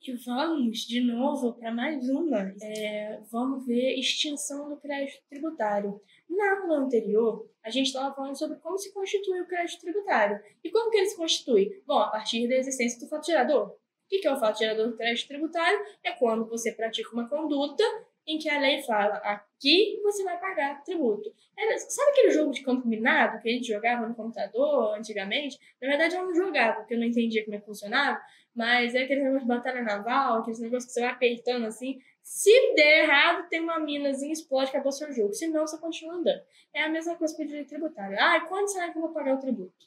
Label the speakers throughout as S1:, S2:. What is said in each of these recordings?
S1: E vamos de novo para mais uma. Vamos ver extinção do crédito tributário. Na aula anterior, a gente estava falando sobre como se constitui o crédito tributário. E como que ele se constitui? Bom, a partir da existência do fato gerador. O que é o fato gerador do crédito tributário? É quando você pratica uma conduta em que a lei fala aqui você vai pagar tributo. Sabe aquele jogo de campo minado que a gente jogava no computador antigamente? Na verdade, eu não jogava, porque eu não entendia como é que funcionava, mas é aquele negócio de batalha naval, aqueles negócios que você vai apertando assim. Se der errado, tem uma minazinha, explode, acabou seu jogo. Se não, você continua andando. É a mesma coisa com o direito tributário. E quando será que eu vou pagar o tributo?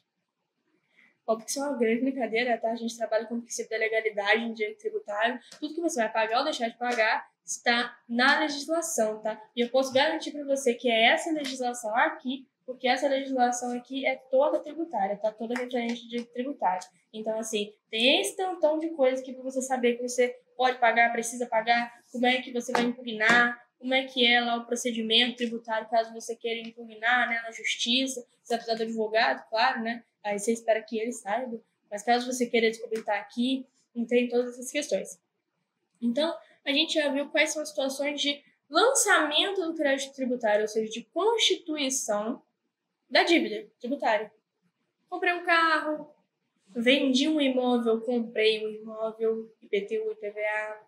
S1: Óbvio que isso é uma grande brincadeira, tá? A gente trabalha com o princípio da legalidade no direito tributário. Tudo que você vai pagar ou deixar de pagar está na legislação, tá? E eu posso garantir para você que é essa legislação aqui, porque essa legislação aqui é toda tributária, tá? Toda referente de direito tributário. Então, assim, tem esse tantão de coisa que para você saber que você pode pagar, precisa pagar, como é que você vai impugnar, como é que é lá o procedimento tributário, caso você queira impugnar, né, na justiça, você vai precisar do advogado, claro, né? Aí você espera que ele saiba, mas caso você queira descobrir tá aqui, não tem todas essas questões. Então, a gente já viu quais são as situações de lançamento do crédito tributário, ou seja, de constituição da dívida tributária. Comprei um carro, vendi um imóvel, comprei um imóvel, IPTU, IPVA,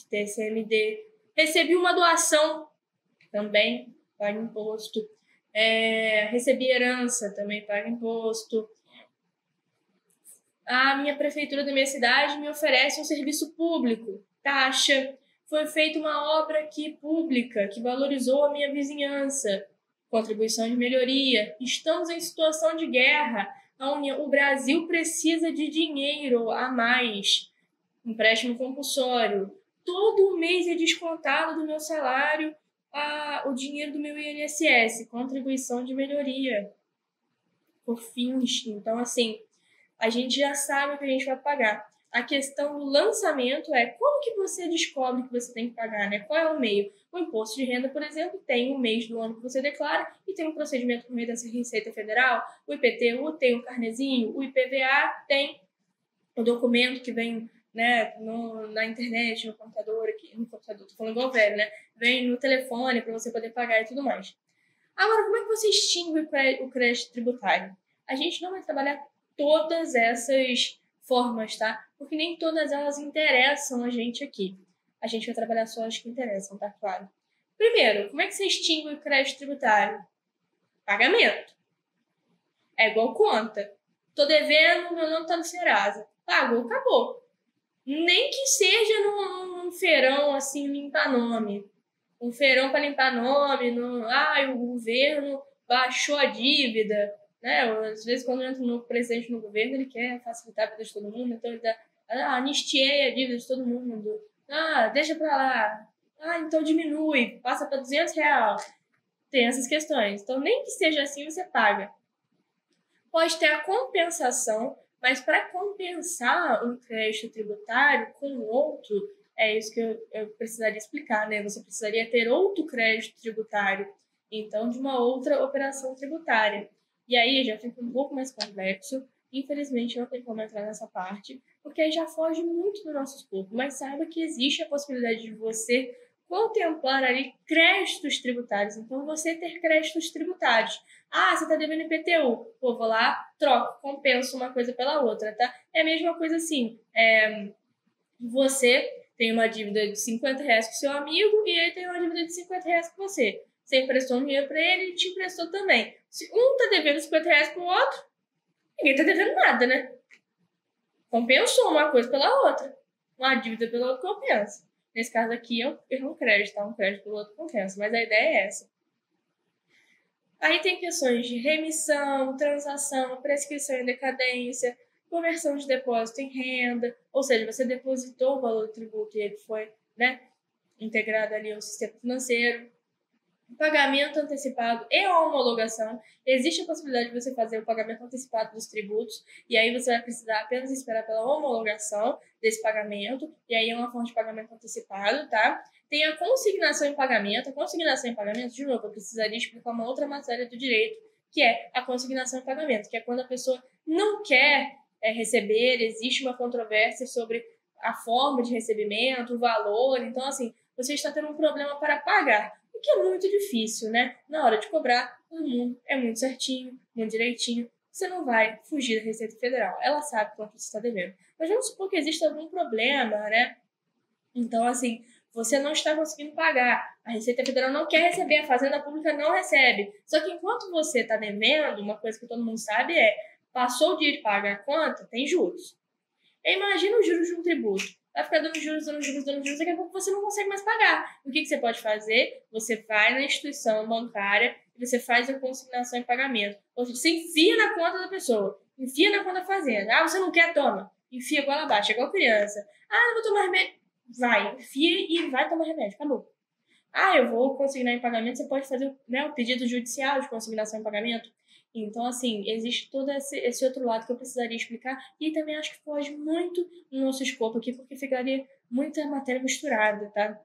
S1: TCMD, recebi uma doação, também paga imposto, recebi herança, também paga imposto. A minha prefeitura da minha cidade me oferece um serviço público, taxa. Foi feita uma obra aqui pública que valorizou a minha vizinhança, contribuição de melhoria. Estamos em situação de guerra. O Brasil precisa de dinheiro a mais. Empréstimo compulsório. Todo mês é descontado do meu salário o dinheiro do meu INSS, contribuição de melhoria, por fins. Então, assim, a gente já sabe o que a gente vai pagar. A questão do lançamento é como que você descobre que você tem que pagar, né? Qual é o meio? O imposto de renda, por exemplo, tem o mês do ano que você declara e tem um procedimento por meio da Receita Federal. O IPTU tem o carnezinho, o IPVA tem o documento que vem, né, na internet, no computador, tô falando igual velho, né? Vem no telefone para você poder pagar e tudo mais. Agora, como é que você extingue o crédito tributário? A gente não vai trabalhar todas essas formas, tá? Porque nem todas elas interessam a gente aqui. A gente vai trabalhar só as que interessam, tá claro? Primeiro, como é que você extingue o crédito tributário? Pagamento. É igual conta. Tô devendo, meu nome tá no Serasa. Pagou, acabou. Nem que seja num feirão, assim, limpar nome. Um feirão para limpar nome. O governo baixou a dívida. Né? Às vezes, quando entra um novo presidente no governo, ele quer facilitar a vida de todo mundo. Então, ele dá, anistiei a dívida de todo mundo. Deixa para lá. Então diminui. Passa para R$200. Tem essas questões. Então, nem que seja assim, você paga. Pode ter a compensação, mas para compensar um crédito tributário com outro, é isso que eu precisaria explicar, né? Você precisaria ter outro crédito tributário, então de uma outra operação tributária. E aí já fica um pouco mais complexo. Infelizmente, eu não tenho como entrar nessa parte, porque aí já foge muito do nosso escopo. Mas saiba que existe a possibilidade de você contemplar ali créditos tributários. Então, você ter créditos tributários. Você está devendo IPTU. Vou lá, troco, compenso uma coisa pela outra, tá? É a mesma coisa assim. Você tem uma dívida de R$50 com seu amigo e ele tem uma dívida de R$50 com você. Você emprestou um dinheiro para ele, ele te emprestou também. Se um tá devendo R$50 pro outro, ninguém tá devendo nada, né? Compensou uma coisa pela outra. Uma dívida pela outra compensa. Nesse caso aqui, é um crédito, tá? Um crédito pelo outro compensa. Mas a ideia é essa. Aí tem questões de remissão, transação, prescrição e decadência, conversão de depósito em renda, ou seja, você depositou o valor do tributo e ele foi, né, integrado ali ao sistema financeiro. Pagamento antecipado e a homologação. Existe a possibilidade de você fazer o pagamento antecipado dos tributos e aí você vai precisar apenas esperar pela homologação desse pagamento e aí é uma forma de pagamento antecipado, tá? Tem a consignação em pagamento. A consignação em pagamento, de novo, eu precisaria explicar uma outra matéria do direito, que é a consignação em pagamento, que é quando a pessoa não quer receber, existe uma controvérsia sobre a forma de recebimento, o valor. Então, assim, você está tendo um problema para pagar, o que é muito difícil, né? Na hora de cobrar, todo mundo é muito certinho, muito direitinho. Você não vai fugir da Receita Federal. Ela sabe quanto você está devendo. Mas vamos supor que exista algum problema, né? Então, assim, você não está conseguindo pagar. A Receita Federal não quer receber, a Fazenda Pública não recebe. Só que enquanto você está devendo, uma coisa que todo mundo sabe é, passou o dia de pagar a conta, tem juros. Imagina os juros de um tributo. Vai ficar dando juros, daqui a pouco você não consegue mais pagar. O que você pode fazer? Você vai na instituição bancária e você faz a consignação em pagamento. Ou seja, você enfia na conta da pessoa, enfia na conta da fazenda. Ah, você não quer? Toma. Enfia igual abaixo, igual criança. Ah, não vou tomar remédio. Vai, enfia e vai tomar remédio. Acabou. Ah, eu vou consignar em pagamento. Você pode fazer, né, o pedido judicial de consignação em pagamento. Então, assim, existe todo esse outro lado que eu precisaria explicar e também acho que foge muito do nosso escopo aqui, porque ficaria muita matéria misturada, tá?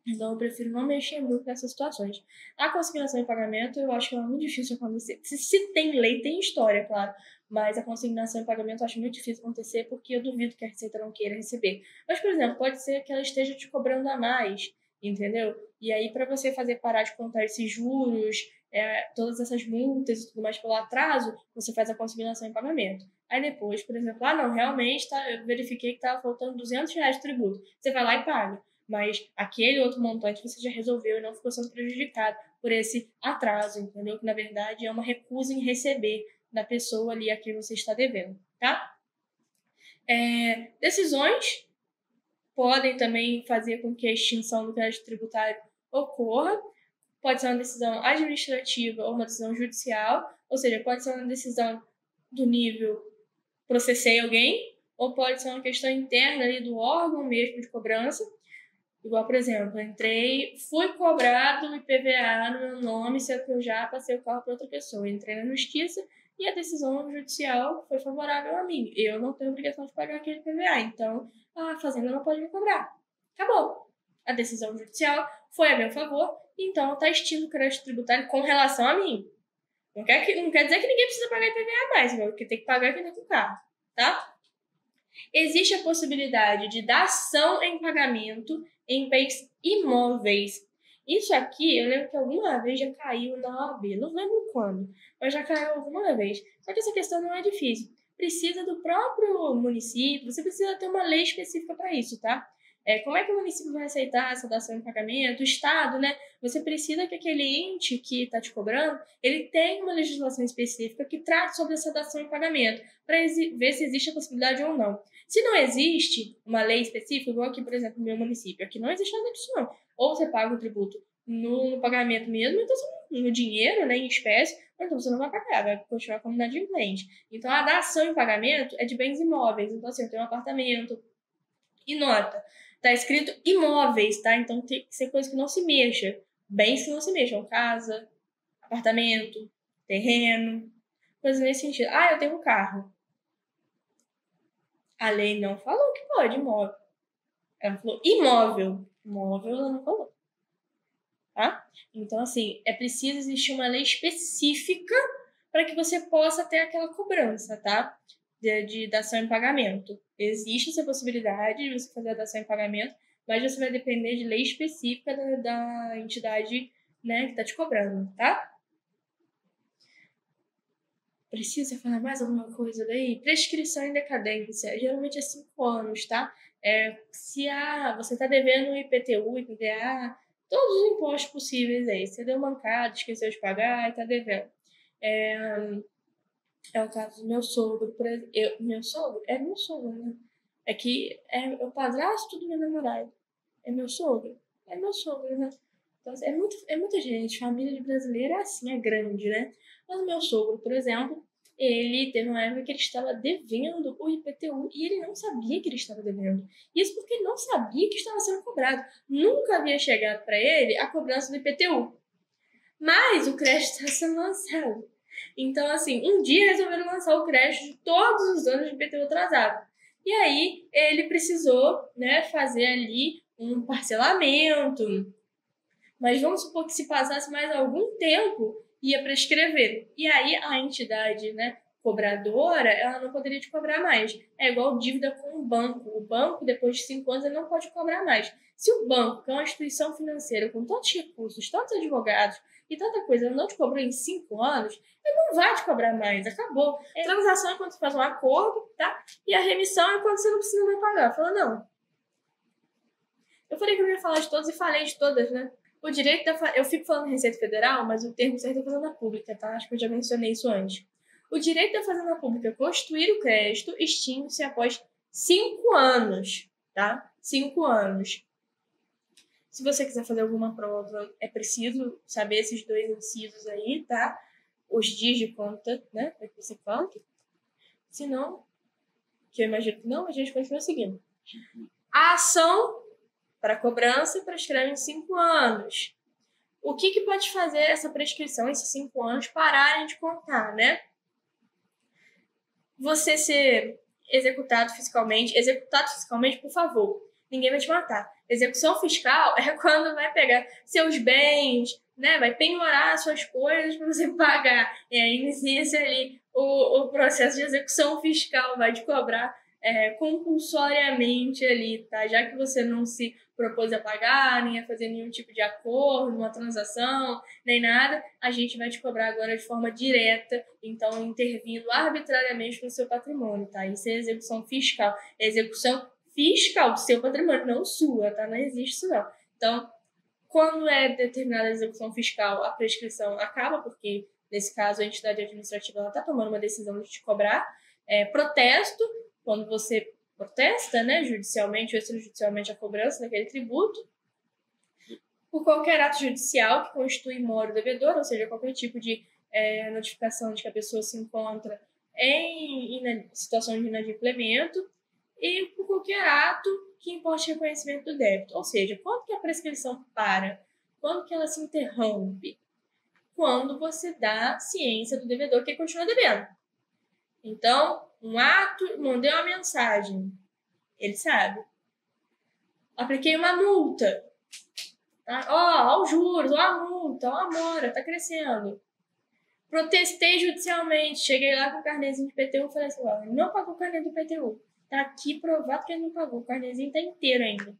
S1: Então, eu prefiro não mexer muito nessas situações. A consignação em pagamento, eu acho que é muito difícil acontecer. Se tem lei, tem história, claro. Mas a consignação em pagamento eu acho muito difícil acontecer porque eu duvido que a Receita não queira receber. Mas, por exemplo, pode ser que ela esteja te cobrando a mais, entendeu? E aí, para você fazer parar de contar esses juros, todas essas multas e tudo mais pelo atraso, você faz a consignação em pagamento. Aí depois, por exemplo, não, realmente eu verifiquei que estava faltando R$ 200 de tributo. Você vai lá e paga. Mas aquele outro montante você já resolveu e não ficou sendo prejudicado por esse atraso, entendeu? Que, na verdade, é uma recusa em receber da pessoa ali a quem você está devendo, tá? Decisões podem também fazer com que a extinção do crédito tributário ocorra. Pode ser uma decisão administrativa ou uma decisão judicial, ou seja, pode ser uma decisão do nível processei alguém, ou pode ser uma questão interna ali do órgão mesmo de cobrança. Igual, por exemplo, fui cobrado o IPVA no meu nome, sendo que eu já passei o carro para outra pessoa. Entrei na justiça e a decisão judicial foi favorável a mim. Eu não tenho obrigação de pagar aquele IPVA, então a Fazenda não pode me cobrar. Acabou. A decisão judicial foi a meu favor, então está extinto o crédito tributário com relação a mim. Não quer dizer que ninguém precisa pagar IPVA mais, mas o que tem que pagar é quem está com o carro, tá? Existe a possibilidade de dação em pagamento em bens imóveis. Isso aqui, eu lembro que alguma vez já caiu na OAB, não lembro quando, mas já caiu alguma vez. Só que essa questão não é difícil. Precisa do próprio município, você precisa ter uma lei específica para isso, tá? Como é que o município vai aceitar essa dação em pagamento? O Estado, né? Você precisa que aquele ente que está te cobrando, ele tenha uma legislação específica que trate sobre essa dação em pagamento, para ver se existe a possibilidade ou não. Se não existe uma lei específica, igual aqui, por exemplo, no meu município, aqui não existe nada disso, não. Ou você paga o tributo no pagamento mesmo, então no dinheiro, né, em espécie, ou então você não vai pagar, vai continuar como inadimplente. Então, a dação em pagamento é de bens imóveis. Então, assim, eu tenho um apartamento e nota, tá escrito imóveis, tá? Então, tem que ser coisa que não se mexa. Bens que não se mexam, casa, apartamento, terreno, coisas nesse sentido. Eu tenho um carro. A lei não falou que pode imóvel. Ela falou imóvel. Imóvel ela não falou. Tá? Então, assim, é preciso existir uma lei específica para que você possa ter aquela cobrança, tá? De dação em pagamento. Existe essa possibilidade de você fazer a dação em pagamento, mas você vai depender de lei específica da entidade, né, que está te cobrando, tá? Precisa falar mais alguma coisa daí? Prescrição em decadência. Geralmente é 5 anos, tá? Se você está devendo IPTU, IPVA, todos os impostos possíveis aí. Você deu mancada, esqueceu de pagar e está devendo. É o caso do meu sogro, por exemplo. Meu sogro? É meu sogro, né? É que é o padrasto do meu namorado. É meu sogro? É meu sogro, né? Então, é muita gente. Família de brasileiro é assim, é grande, né? Mas o meu sogro, por exemplo, ele teve uma época que ele estava devendo o IPTU e ele não sabia que ele estava devendo. Isso porque ele não sabia que estava sendo cobrado. Nunca havia chegado para ele a cobrança do IPTU. Mas o crédito está sendo lançado. Então, assim, um dia resolveram lançar o crédito de todos os anos de IPTU atrasado. E aí, ele precisou, né, fazer ali um parcelamento. Mas vamos supor que se passasse mais algum tempo, ia prescrever. E aí, a entidade, né, cobradora, ela não poderia te cobrar mais. É igual dívida com o banco. O banco, depois de 5 anos, ele não pode cobrar mais. Se o banco, que é uma instituição financeira com tantos recursos, tantos advogados e tanta coisa, ele não te cobrou em 5 anos, ele não vai te cobrar mais. Acabou. Transação é quando você faz um acordo, tá? E a remissão é quando você não precisa mais pagar. Fala, não. Eu falei que eu ia falar de todas e falei de todas, né? O direito da... Eu fico falando Receita Federal, mas o termo certo é Fazenda Pública, tá? Acho que eu já mencionei isso antes. O direito da Fazenda Pública constituir o crédito extingue-se após 5 anos, tá? 5 anos. Se você quiser fazer alguma prova, é preciso saber esses 2 incisos aí, tá? Os dias de conta, né? Para que você conte. Se não, que eu imagino que não, a gente continua seguindo. A ação para cobrança prescreve em 5 anos. O que pode fazer essa prescrição, esses 5 anos, pararem de contar, né? Você ser executado fiscalmente, por favor, ninguém vai te matar. Execução fiscal é quando vai pegar seus bens, né? Vai penhorar suas coisas para você pagar. E aí inicia-se ali o processo de execução fiscal, vai te cobrar compulsoriamente ali, tá? Já que você não se propôs a pagar, nem a fazer nenhum tipo de acordo, uma transação, nem nada, a gente vai te cobrar agora de forma direta, então intervindo arbitrariamente no seu patrimônio, tá? Isso é execução fiscal. É execução fiscal do seu patrimônio, não sua, tá? Não existe isso não. Então, quando é determinada a execução fiscal, a prescrição acaba, porque nesse caso a entidade administrativa está tomando uma decisão de te cobrar. Protesto, quando você protesta, né, judicialmente ou extrajudicialmente a cobrança daquele tributo, por qualquer ato judicial que constitui mora o devedor, ou seja, qualquer tipo de notificação de que a pessoa se encontra em situação de inadimplemento, e por qualquer ato que importe reconhecimento do débito. Ou seja, quando que a prescrição para? Quando que ela se interrompe? Quando você dá ciência do devedor que continua devendo. Então, um ato, mandei uma mensagem, ele sabe. Apliquei uma multa. Tá? Ó, os juros, ó a multa, ó a mora, tá crescendo. Protestei judicialmente, cheguei lá com o carnezinho de IPTU e falei assim, ó, ele não pagou o carnê do IPTU. Tá aqui provado que ele não pagou. O carnezinho tá inteiro ainda.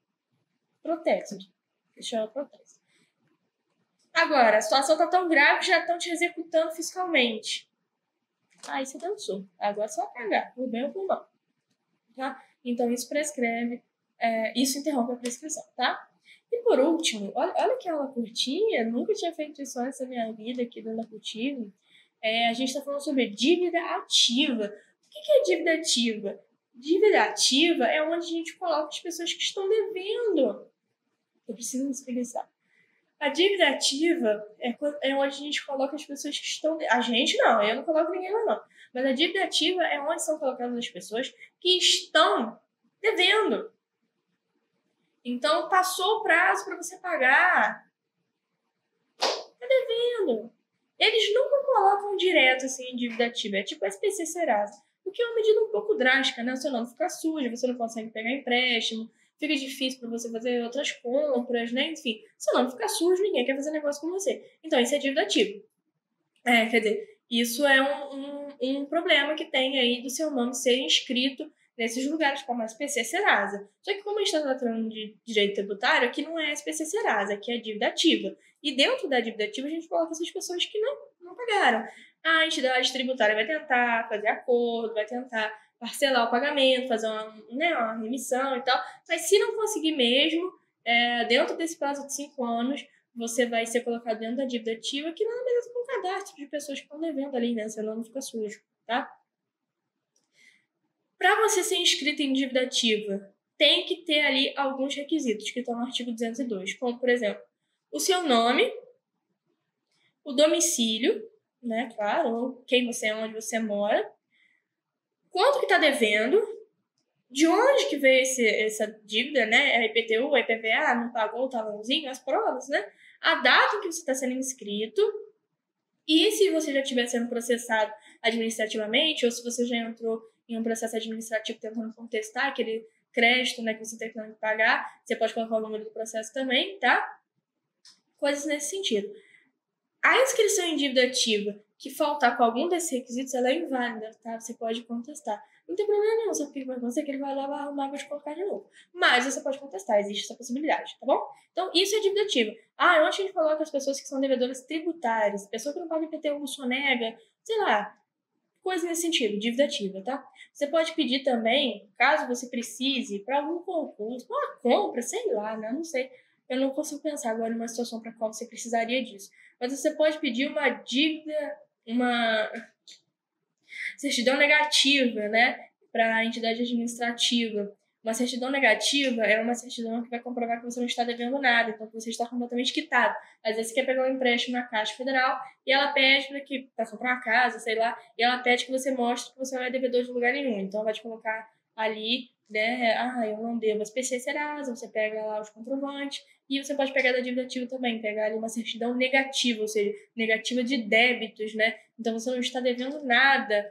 S1: Protesto. Deixa eu protesto. Agora, a situação tá tão grave que já estão te executando fiscalmente. Aí você dançou. Agora só pagar, por bem ou por mal. Tá? Então isso prescreve, isso interrompe a prescrição, tá? E por último, olha que aula curtinha, nunca tinha feito isso antes na minha vida aqui dentro da Cultivo. A gente está falando sobre dívida ativa. O que é dívida ativa? Dívida ativa é onde a gente coloca as pessoas que estão devendo. Eu preciso me explicar. A dívida ativa é onde a gente coloca as pessoas que estão... A gente não, eu não coloco ninguém lá não. Mas a dívida ativa é onde são colocadas as pessoas que estão devendo. Então, passou o prazo para você pagar. Tá devendo. Eles nunca colocam direto assim em dívida ativa. É tipo SPC Serasa. O que é uma medida um pouco drástica, né? O seu nome fica sujo, você não consegue pegar empréstimo, fica difícil para você fazer outras compras, né? Enfim, seu nome fica sujo, ninguém quer fazer negócio com você. Então, isso é dívida ativa. Quer dizer, isso é um problema que tem aí do seu nome ser inscrito nesses lugares como a SPC Serasa. Só que como a gente está tratando de direito tributário, aqui não é SPC Serasa, aqui é dívida ativa. E dentro da dívida ativa a gente coloca essas pessoas que não pagaram. A entidade tributária vai tentar fazer acordo, vai tentar parcelar o pagamento, fazer uma remissão e tal. Mas se não conseguir mesmo, dentro desse prazo de 5 anos, você vai ser colocado dentro da dívida ativa, que nada mais é um cadastro de pessoas que estão devendo ali, né? Seu nome fica sujo, tá? Para você ser inscrito em dívida ativa, tem que ter ali alguns requisitos que estão no artigo 202, como, por exemplo, o seu nome, o domicílio, né, claro, quem você é, onde você mora, quanto que está devendo, de onde que veio essa dívida, né, é IPTU, é IPVA, não pagou o talãozinho, as provas, né, a data em que você está sendo inscrito, e se você já estiver sendo processado administrativamente, ou se você já entrou em um processo administrativo tentando contestar aquele crédito, né, que você está tentando pagar, você pode colocar o número do processo também, tá? Coisas nesse sentido. A inscrição em dívida ativa que faltar com algum desses requisitos, ela é inválida, tá? Você pode contestar. Não tem problema nenhum, sabe o que vai acontecer? Que ele vai lá, vai arrumar e vai te colocar de novo. Mas você pode contestar, existe essa possibilidade, tá bom? Então, isso é dívida ativa. Ah, ontem a gente falou que as pessoas que são devedoras tributárias, pessoa que não paga IPTU ou sonega, sei lá, coisa nesse sentido, dívida ativa, tá? Você pode pedir também, caso você precise, para algum concurso, uma compra, sei lá, né? Eu não sei. Eu não consigo pensar agora numa situação para qual você precisaria disso. Mas você pode pedir uma dívida, uma certidão negativa, né, para a entidade administrativa. Uma certidão negativa é uma certidão que vai comprovar que você não está devendo nada, então que você está completamente quitado. Às vezes você quer pegar um empréstimo na Caixa Federal e ela pede para comprar uma casa, sei lá, e ela pede que você mostre que você não é devedor de lugar nenhum. Então ela vai te colocar ali, né, eu não devo SPC Serasa, você pega lá os comprovantes, e você pode pegar da dívida ativa também, pegar ali uma certidão negativa, ou seja, negativa de débitos, né? Então você não está devendo nada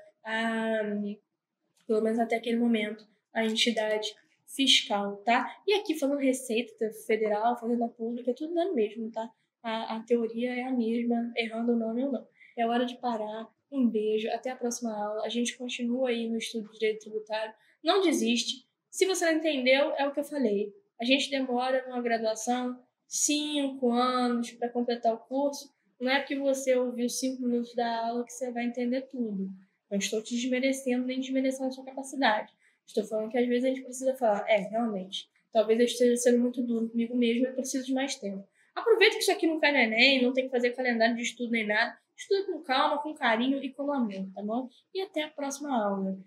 S1: pelo menos até aquele momento, a entidade fiscal, tá? E aqui falando Receita Federal, Fazenda Pública, é tudo no mesmo, tá? A teoria é a mesma, errando o nome ou não. É hora de parar. Um beijo, até a próxima aula. A gente continua aí no estudo de direito tributário. Não desiste. Se você não entendeu, é o que eu falei. A gente demora numa graduação 5 anos para completar o curso. Não é porque você ouviu 5 minutos da aula que você vai entender tudo. Não estou te desmerecendo nem desmerecendo a sua capacidade. Estou falando que às vezes a gente precisa falar, realmente, talvez eu esteja sendo muito duro comigo mesmo, eu preciso de mais tempo. Aproveita que isso aqui não cai no Enem, não tem que fazer calendário de estudo nem nada. Estuda com calma, com carinho e com amor, tá bom? E até a próxima aula.